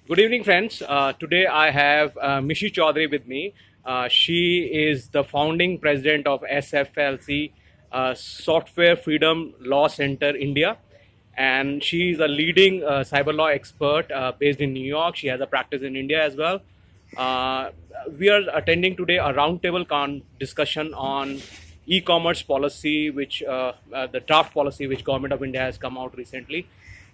Good evening, friends. Today I have Mishi Chaudhary with me. She is the founding president of SFLC, Software Freedom Law Center India, and she is a leading cyber law expert based in New York. She has a practice in India as well. Uh, we are attending today a roundtable discussion on e-commerce policy, which the draft policy which Government of India has come out recently,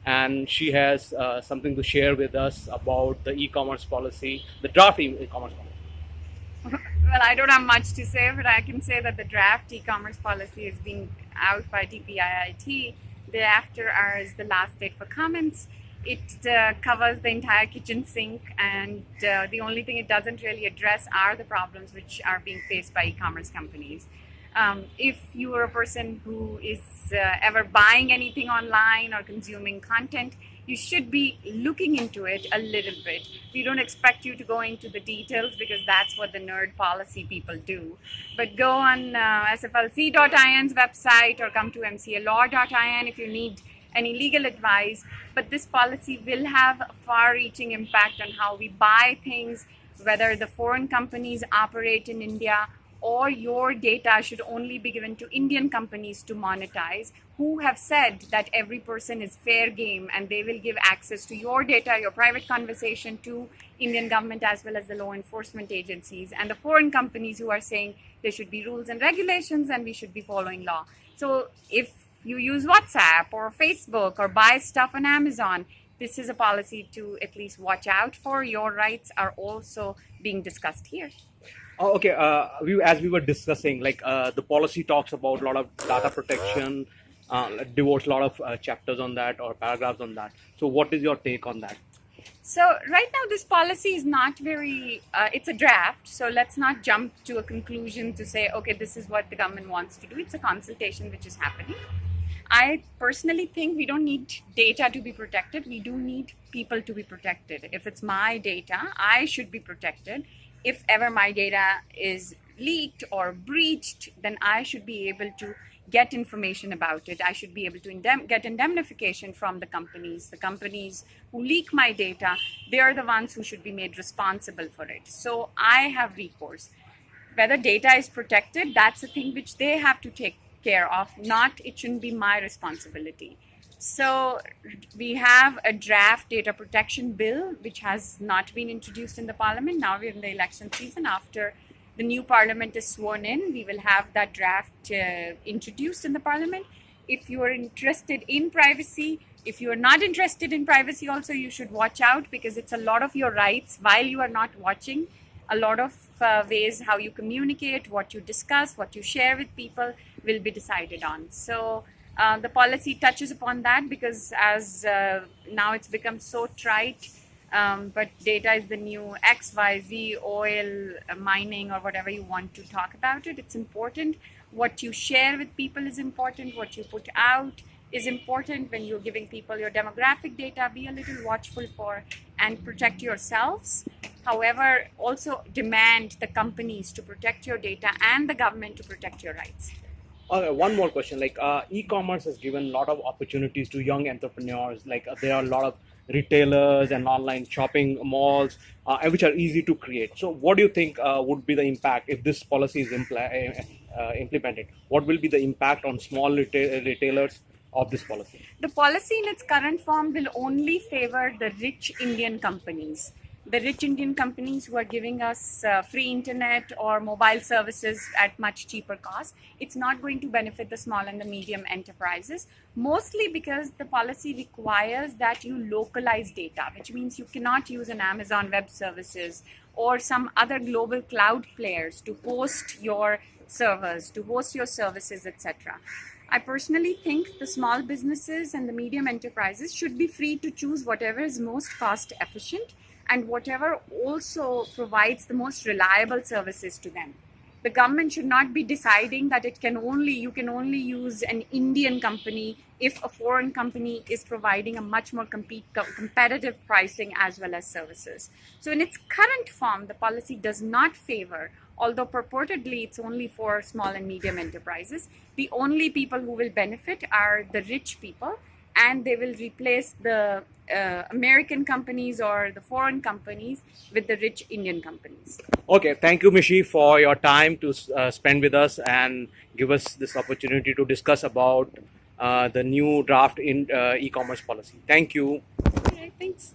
and she has something to share with us about the e-commerce policy, the draft e-commerce policy. Well, I don't have much to say, but I can say that the draft e-commerce policy is being out by DPIIT. Thereafter is the last date for comments. It covers the entire kitchen sink, and the only thing it doesn't really address are the problems which are being faced by e-commerce companies. If you are a person who is ever buying anything online or consuming content, you should be looking into it a little bit. We don't expect you to go into the details because that's what the nerd policy people do. But go on sflc.in's website or come to mcalaw.in if you need any legal advice. But this policy will have a far-reaching impact on how we buy things, whether the foreign companies operate in India, or your data should only be given to Indian companies to monetize, who have said that every person is fair game and they will give access to your data, your private conversation, to Indian government as well as the law enforcement agencies, and the foreign companies who are saying there should be rules and regulations and we should be following law. So if you use WhatsApp or Facebook or buy stuff on Amazon, this is a policy to at least watch out for. Your rights are also being discussed here. Oh, okay. As we were discussing, the policy talks about a lot of data protection, devotes a lot of chapters on that or paragraphs on that. So, what is your take on that? So right now this policy is not very, it's a draft. So let's not jump to a conclusion to say, okay, this is what the government wants to do. It's a consultation which is happening. I personally think we don't need data to be protected. We do need people to be protected. If it's my data, I should be protected. If ever my data is leaked or breached, then I should be able to get information about it. I should be able to get indemnification from the companies. The companies who leak my data, they are the ones who should be made responsible for it. So I have recourse. Whether data is protected, that's a thing which they have to take care of, not it shouldn't be my responsibility. So we have a draft data protection bill which has not been introduced in the parliament. Now we're in the election season. After the new parliament is sworn in, we will have that draft introduced in the parliament. If you are interested in privacy, if you are not interested in privacy also, you should watch out, because it's a lot of your rights while you are not watching. A lot of ways how you communicate, what you discuss, what you share with people will be decided on. So the policy touches upon that, because as now it's become so trite, but data is the new XYZ, oil, mining, or whatever you want to talk about it. It's important. What you share with people is important. What you put out is important. When you're giving people your demographic data, be a little watchful for and protect yourselves. However, also demand the companies to protect your data and the government to protect your rights. One more question. E-commerce has given a lot of opportunities to young entrepreneurs. There are a lot of retailers and online shopping malls, and which are easy to create. So, what do you think would be the impact if this policy is implemented? What will be the impact on small retailers of this policy? The policy in its current form will only favor the rich Indian companies. The rich Indian companies who are giving us free internet or mobile services at much cheaper cost. It's not going to benefit the small and the medium enterprises, mostly because the policy requires that you localize data, which means you cannot use an Amazon Web Services or some other global cloud players to host your servers, to host your services, etc. I personally think the small businesses and the medium enterprises should be free to choose whatever is most cost efficient and whatever also provides the most reliable services to them. The government should not be deciding that you can only use an Indian company if a foreign company is providing a much more competitive pricing as well as services. So in its current form, the policy does not favor, although purportedly it's only for small and medium enterprises. The only people who will benefit are the rich people, and they will replace the American companies or the foreign companies with the rich Indian companies. Okay, thank you, Mishi, for your time to spend with us and give us this opportunity to discuss about the new draft in e-commerce policy. Thank you. Okay, thanks.